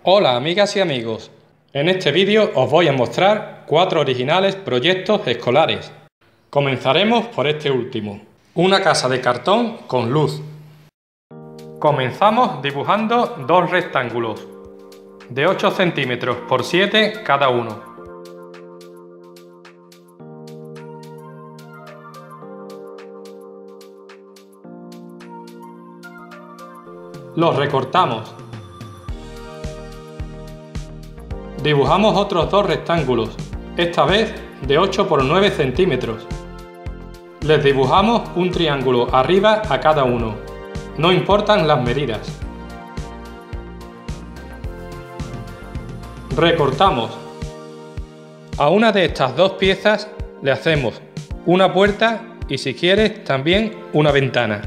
Hola amigas y amigos, en este vídeo os voy a mostrar 4 originales proyectos escolares. Comenzaremos por este último, una casa de cartón con luz. Comenzamos dibujando dos rectángulos, de 8 centímetros por 7 cada uno. Los recortamos. Dibujamos otros dos rectángulos, esta vez de 8 por 9 centímetros. Les dibujamos un triángulo arriba a cada uno, no importan las medidas. Recortamos. A una de estas dos piezas le hacemos una puerta y, si quieres, también una ventana.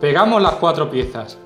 Pegamos las 4 piezas.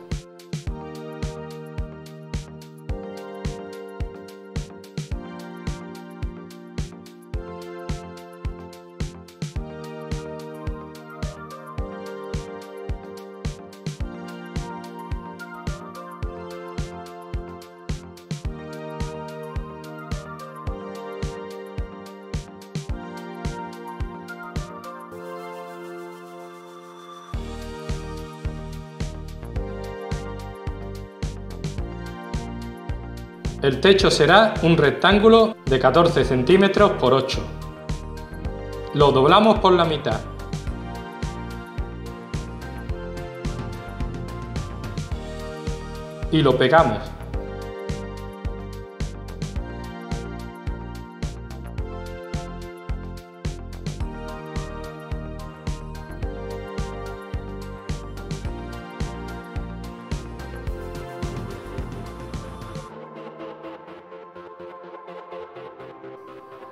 El techo será un rectángulo de 14 centímetros por 8. Lo doblamos por la mitad. Y lo pegamos.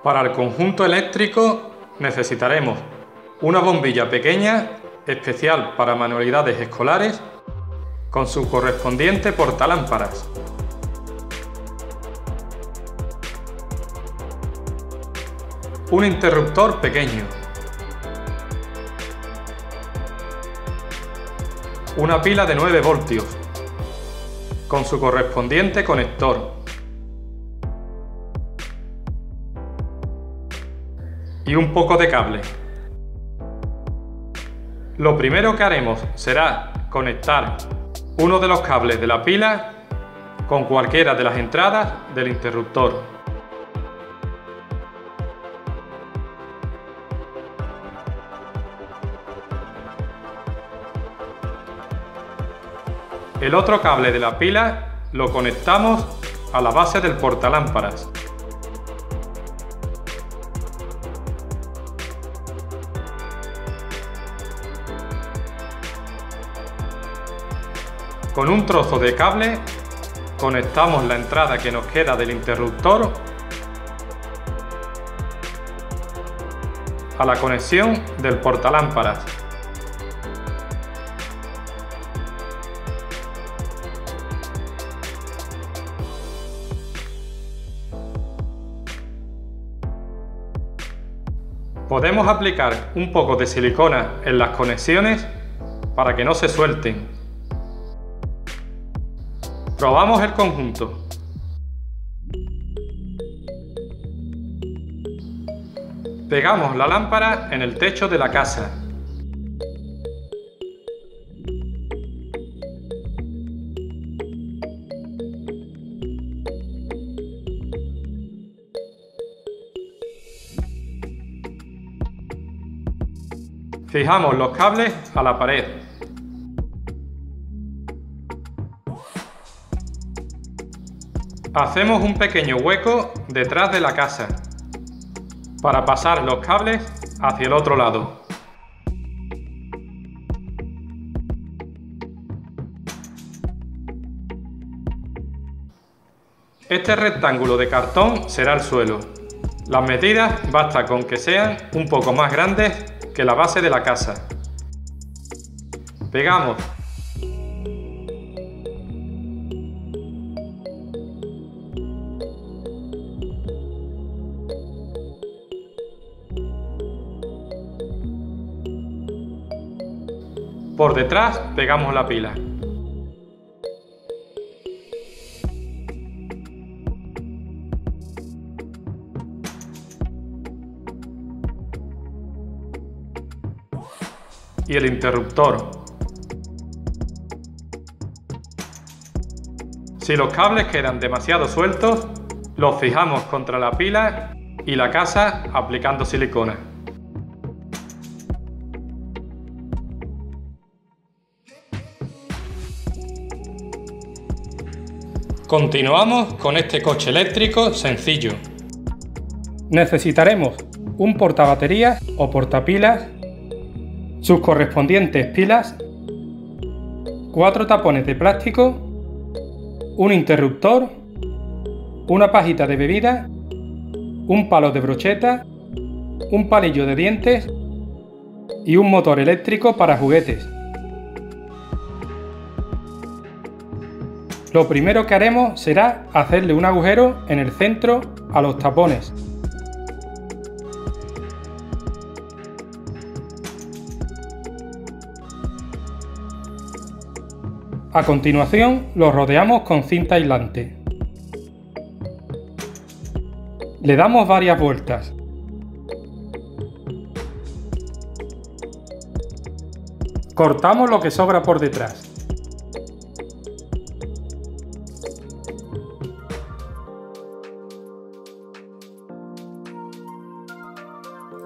Para el conjunto eléctrico necesitaremos una bombilla pequeña, especial para manualidades escolares, con su correspondiente portalámparas. Un interruptor pequeño. Una pila de 9 voltios, con su correspondiente conector. Y un poco de cable. Lo primero que haremos será conectar uno de los cables de la pila con cualquiera de las entradas del interruptor. El otro cable de la pila lo conectamos a la base del portalámparas. Con un trozo de cable conectamos la entrada que nos queda del interruptor a la conexión del portalámparas. Podemos aplicar un poco de silicona en las conexiones para que no se suelten. Probamos el conjunto. Pegamos la lámpara en el techo de la casa. Fijamos los cables a la pared. Hacemos un pequeño hueco detrás de la casa para pasar los cables hacia el otro lado. Este rectángulo de cartón será el suelo. Las medidas basta con que sean un poco más grandes que la base de la casa. Pegamos. Por detrás pegamos la pila. Y el interruptor. Si los cables quedan demasiado sueltos, los fijamos contra la pila y la casa aplicando silicona. Continuamos con este coche eléctrico sencillo. Necesitaremos un portabaterías o portapilas, sus correspondientes pilas, 4 tapones de plástico, un interruptor, una pajita de bebida, un palo de brocheta, un palillo de dientes y un motor eléctrico para juguetes. Lo primero que haremos será hacerle un agujero en el centro a los tapones. A continuación los rodeamos con cinta aislante. Le damos varias vueltas. Cortamos lo que sobra por detrás.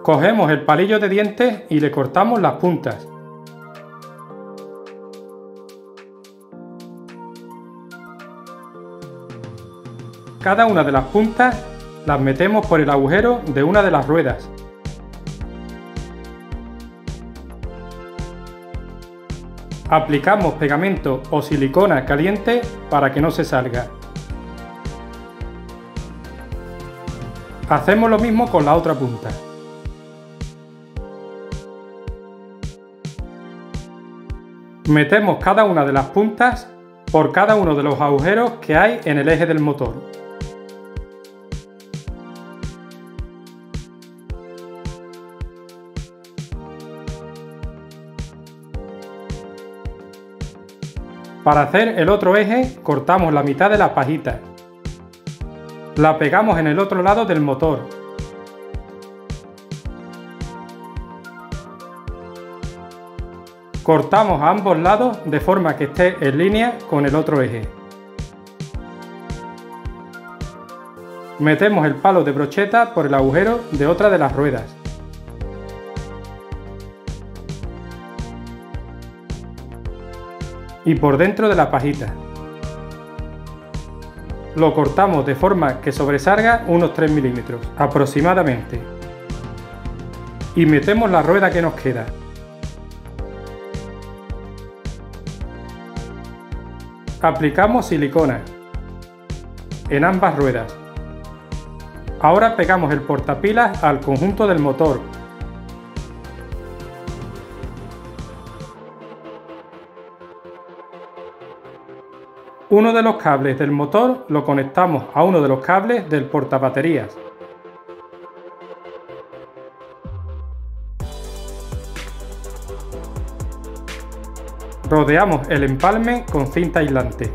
Cogemos el palillo de dientes y le cortamos las puntas. Cada una de las puntas las metemos por el agujero de una de las ruedas. Aplicamos pegamento o silicona caliente para que no se salga. Hacemos lo mismo con la otra punta. Metemos cada una de las puntas por cada uno de los agujeros que hay en el eje del motor. Para hacer el otro eje, cortamos la mitad de la pajita. La pegamos en el otro lado del motor. Cortamos a ambos lados de forma que esté en línea con el otro eje. Metemos el palo de brocheta por el agujero de otra de las ruedas. Y por dentro de la pajita. Lo cortamos de forma que sobresalga unos 3 milímetros aproximadamente. Y metemos la rueda que nos queda. Aplicamos silicona en ambas ruedas. Ahora pegamos el portapilas al conjunto del motor. Uno de los cables del motor lo conectamos a uno de los cables del portabaterías. Rodeamos el empalme con cinta aislante.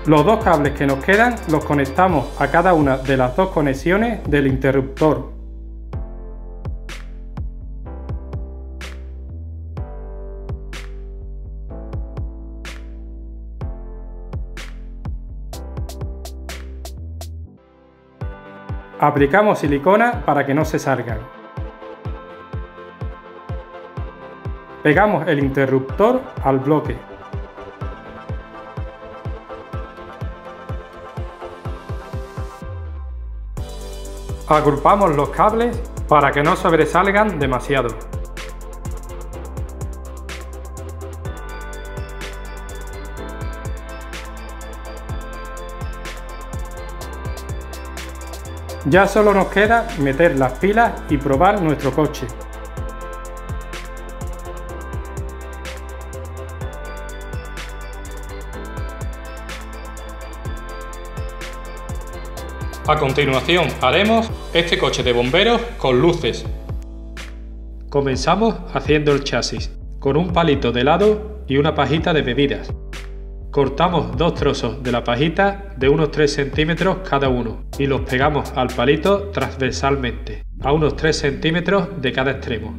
Los dos cables que nos quedan los conectamos a cada una de las dos conexiones del interruptor. Aplicamos silicona para que no se salgan. Pegamos el interruptor al bloque. Agrupamos los cables para que no sobresalgan demasiado. Ya solo nos queda meter las pilas y probar nuestro coche. A continuación haremos este coche de bomberos con luces. Comenzamos haciendo el chasis, con un palito de helado y una pajita de bebidas. Cortamos dos trozos de la pajita de unos 3 centímetros cada uno y los pegamos al palito transversalmente, a unos 3 centímetros de cada extremo.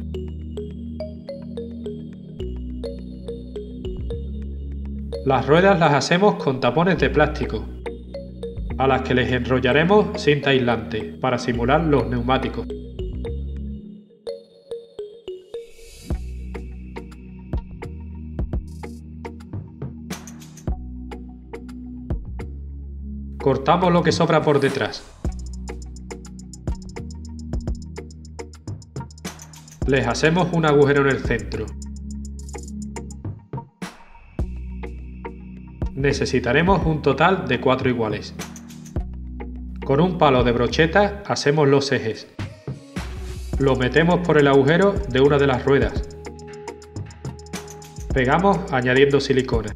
Las ruedas las hacemos con tapones de plástico, a las que les enrollaremos cinta aislante para simular los neumáticos. Cortamos lo que sobra por detrás. Les hacemos un agujero en el centro. Necesitaremos un total de 4 iguales. Con un palo de brocheta hacemos los ejes. Lo metemos por el agujero de una de las ruedas. Pegamos añadiendo silicona.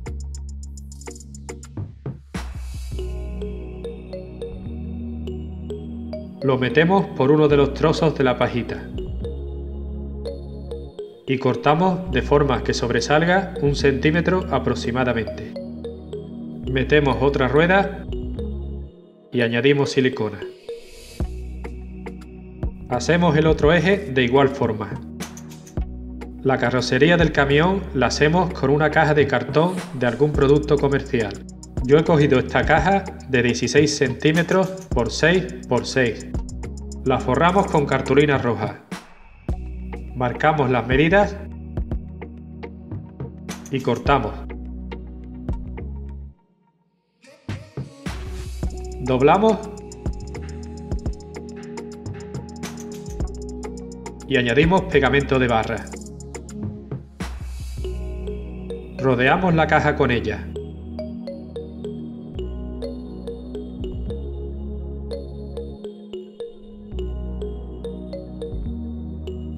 Lo metemos por uno de los trozos de la pajita y cortamos de forma que sobresalga 1 centímetro aproximadamente. Metemos otra rueda y añadimos silicona. Hacemos el otro eje de igual forma. La carrocería del camión la hacemos con una caja de cartón de algún producto comercial. Yo he cogido esta caja de 16 centímetros por 6 por 6. La forramos con cartulina roja. Marcamos las medidas y cortamos. Doblamos y añadimos pegamento de barra. Rodeamos la caja con ella.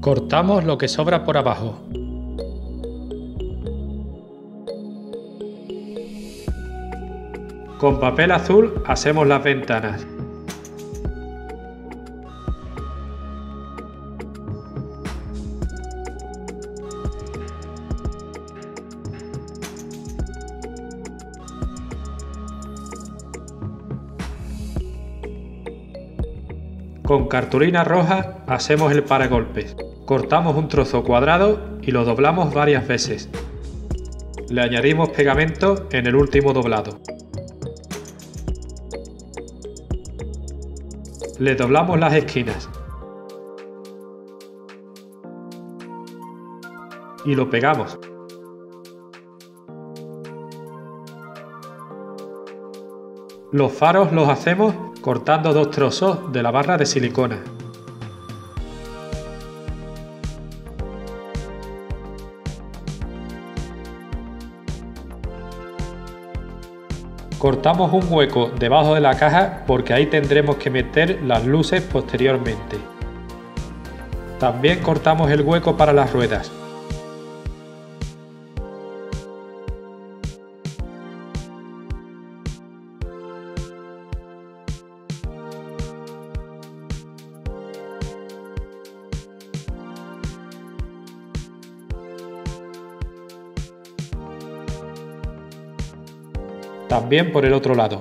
Cortamos lo que sobra por abajo. Con papel azul hacemos las ventanas. Con cartulina roja hacemos el paragolpes. Cortamos un trozo cuadrado y lo doblamos varias veces. Le añadimos pegamento en el último doblado. Le doblamos las esquinas. Y lo pegamos. Los faros los hacemos cortando 2 trozos de la barra de silicona. Cortamos un hueco debajo de la caja porque ahí tendremos que meter las luces posteriormente. También cortamos el hueco para las ruedas. También por el otro lado.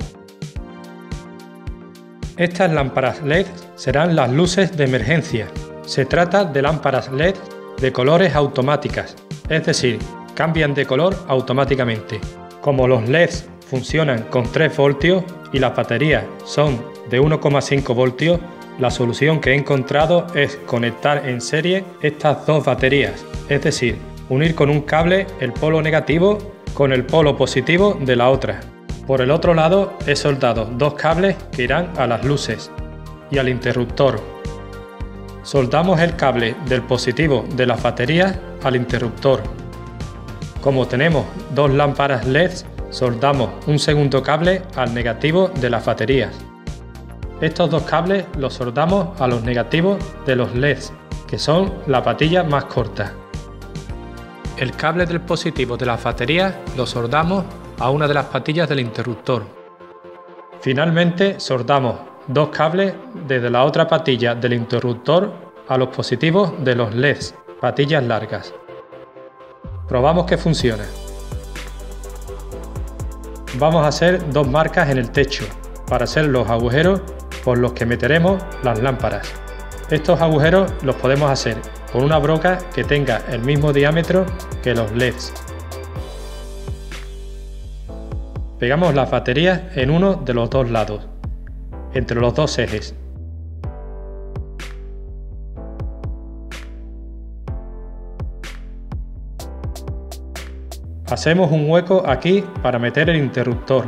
Estas lámparas LED serán las luces de emergencia. Se trata de lámparas LED de colores automáticas, es decir, cambian de color automáticamente. Como los LEDs funcionan con 3 voltios y las baterías son de 1,5 voltios, la solución que he encontrado es conectar en serie estas 2 baterías, es decir, unir con un cable el polo negativo con el polo positivo de la otra. Por el otro lado he soldado 2 cables que irán a las luces y al interruptor. Soldamos el cable del positivo de las baterías al interruptor. Como tenemos 2 lámparas LED, soldamos un segundo cable al negativo de las baterías. Estos 2 cables los soldamos a los negativos de los LEDs, que son la patilla más corta. El cable del positivo de las baterías lo soldamos a una de las patillas del interruptor. Finalmente soldamos dos cables desde la otra patilla del interruptor a los positivos de los LEDs, patillas largas. Probamos que funciona. Vamos a hacer dos marcas en el techo para hacer los agujeros por los que meteremos las lámparas. Estos agujeros los podemos hacer con una broca que tenga el mismo diámetro que los LEDs. Pegamos las baterías en uno de los dos lados, entre los dos ejes. Hacemos un hueco aquí para meter el interruptor.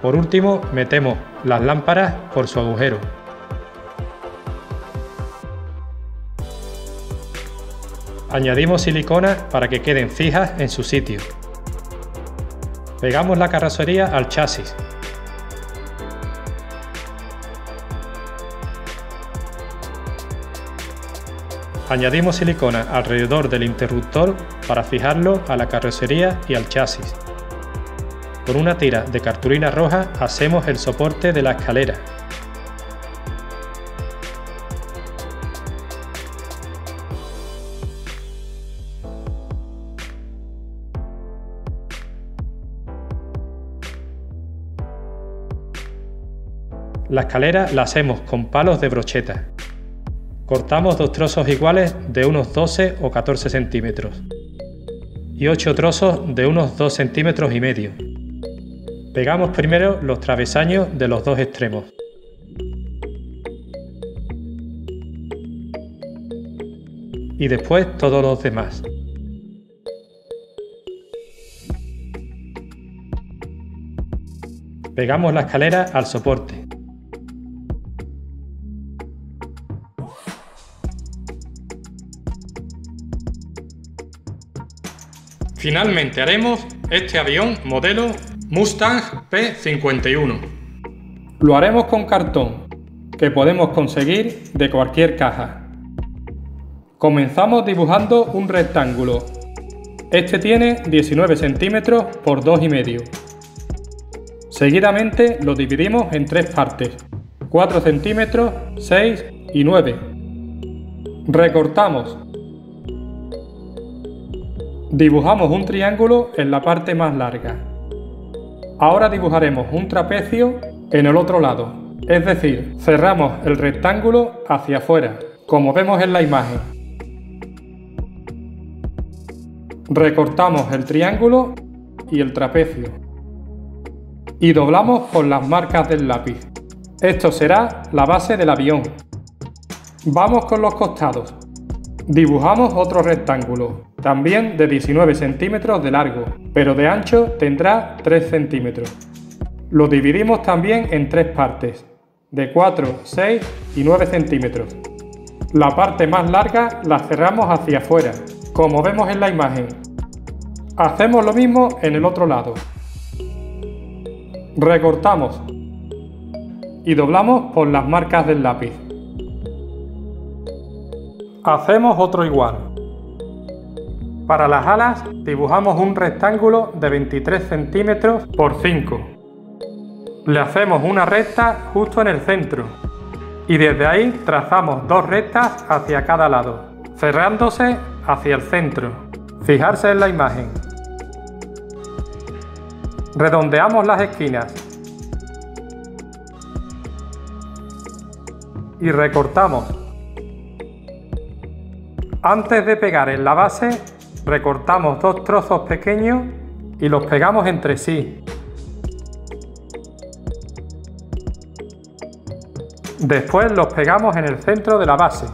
Por último, metemos las lámparas por su agujero. Añadimos silicona para que queden fijas en su sitio. Pegamos la carrocería al chasis. Añadimos silicona alrededor del interruptor para fijarlo a la carrocería y al chasis. Con una tira de cartulina roja hacemos el soporte de la escalera. La escalera la hacemos con palos de brocheta. Cortamos dos trozos iguales de unos 12 o 14 centímetros y 8 trozos de unos 2 centímetros y medio. Pegamos primero los travesaños de los dos extremos. Y después todos los demás. Pegamos la escalera al soporte. Finalmente haremos este avión modelo Mustang P51. Lo haremos con cartón, que podemos conseguir de cualquier caja. Comenzamos dibujando un rectángulo. Este tiene 19 centímetros por 2,5. Seguidamente lo dividimos en tres partes, 4 centímetros, 6 y 9. Recortamos. Dibujamos un triángulo en la parte más larga. Ahora dibujaremos un trapecio en el otro lado, es decir, cerramos el rectángulo hacia afuera, como vemos en la imagen. Recortamos el triángulo y el trapecio y doblamos con las marcas del lápiz. Esto será la base del avión. Vamos con los costados. Dibujamos otro rectángulo, también de 19 centímetros de largo, pero de ancho tendrá 3 centímetros. Lo dividimos también en tres partes, de 4, 6 y 9 centímetros. La parte más larga la cerramos hacia afuera, como vemos en la imagen. Hacemos lo mismo en el otro lado. Recortamos y doblamos por las marcas del lápiz. Hacemos otro igual. Para las alas dibujamos un rectángulo de 23 centímetros por 5. Le hacemos una recta justo en el centro y desde ahí trazamos dos rectas hacia cada lado, cerrándose hacia el centro. Fijarse en la imagen. Redondeamos las esquinas y recortamos. Antes de pegar en la base, recortamos dos trozos pequeños y los pegamos entre sí. Después los pegamos en el centro de la base.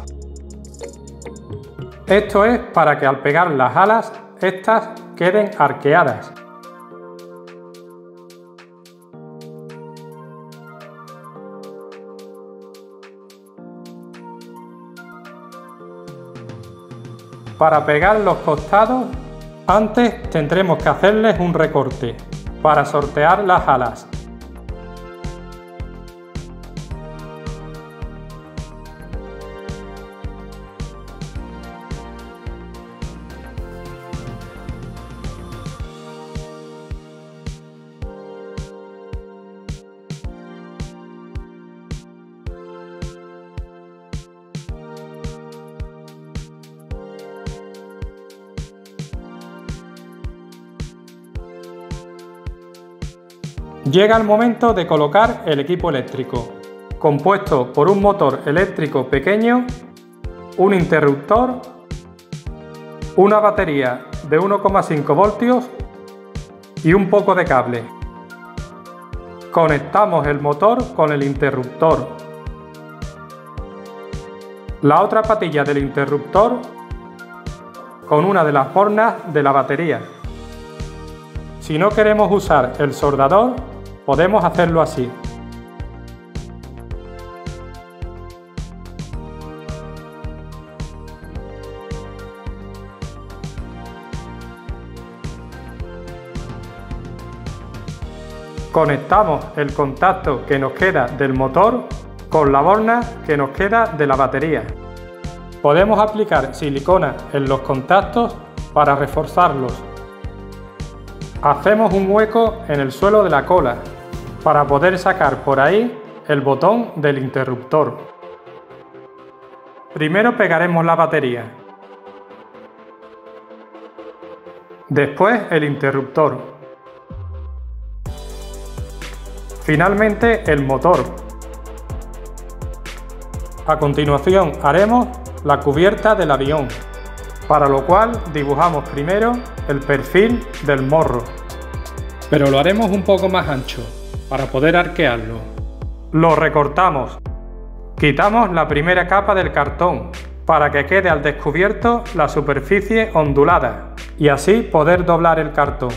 Esto es para que al pegar las alas, estas queden arqueadas. Para pegar los costados, antes tendremos que hacerles un recorte para sortear las alas. Llega el momento de colocar el equipo eléctrico, compuesto por un motor eléctrico pequeño, un interruptor, una batería de 1,5 voltios y un poco de cable. Conectamos el motor con el interruptor. La otra patilla del interruptor con una de las bornas de la batería. Si no queremos usar el soldador, podemos hacerlo así. Conectamos el contacto que nos queda del motor con la borna que nos queda de la batería. Podemos aplicar silicona en los contactos para reforzarlos. Hacemos un hueco en el suelo de la cola para poder sacar por ahí el botón del interruptor. Primero pegaremos la batería, después el interruptor, finalmente el motor. A continuación haremos la cubierta del avión, para lo cual dibujamos primero el perfil del morro, pero lo haremos un poco más ancho para poder arquearlo. Lo recortamos, quitamos la primera capa del cartón para que quede al descubierto la superficie ondulada y así poder doblar el cartón.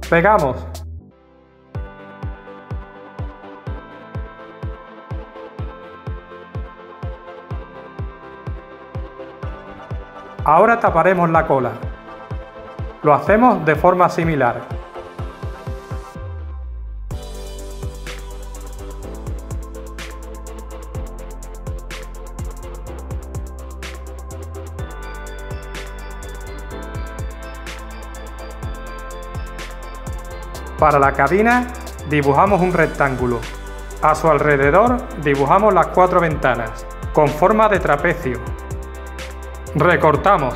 Pegamos. Ahora taparemos la cola. Lo hacemos de forma similar. Para la cabina dibujamos un rectángulo. A su alrededor dibujamos las 4 ventanas, con forma de trapecio. Recortamos.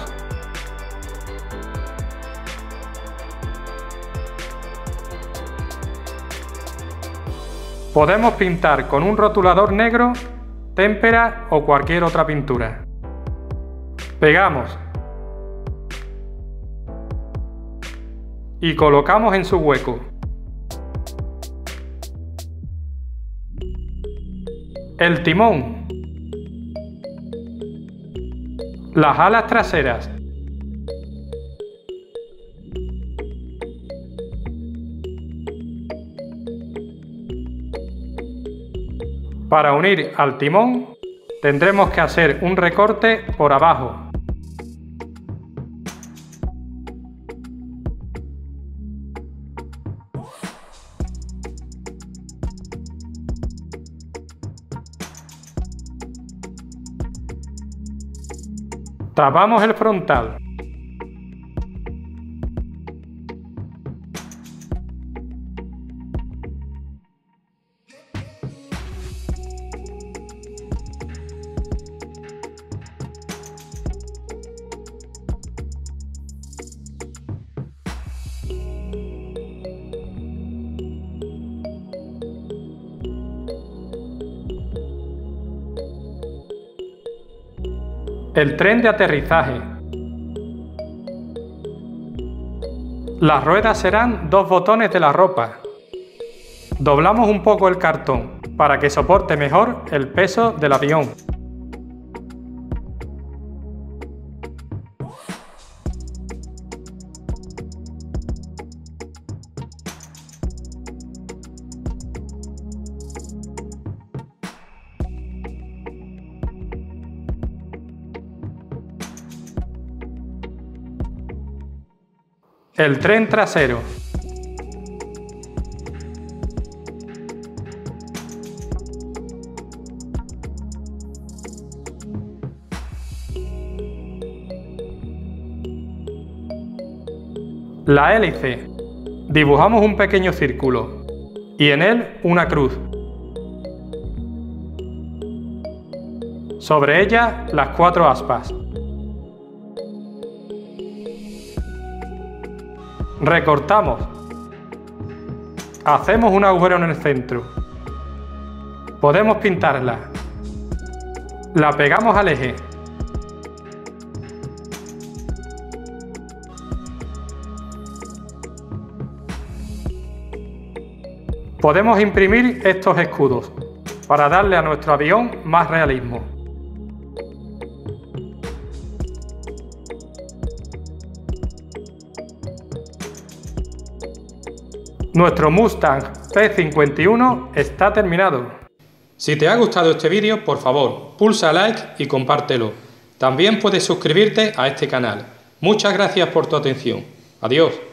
Podemos pintar con un rotulador negro, témpera o cualquier otra pintura. Pegamos. Y colocamos en su hueco. El timón. Las alas traseras. Para unir al timón, tendremos que hacer un recorte por abajo. Tapamos el frontal. El tren de aterrizaje. Las ruedas serán 2 botones de la ropa. Doblamos un poco el cartón para que soporte mejor el peso del avión. El tren trasero. La hélice. Dibujamos un pequeño círculo y en él una cruz. Sobre ella las 4 aspas. Recortamos. Hacemos un agujero en el centro. Podemos pintarla. La pegamos al eje. Podemos imprimir estos escudos para darle a nuestro avión más realismo. Nuestro Mustang P51 está terminado. Si te ha gustado este vídeo, por favor, pulsa like y compártelo. También puedes suscribirte a este canal. Muchas gracias por tu atención. Adiós.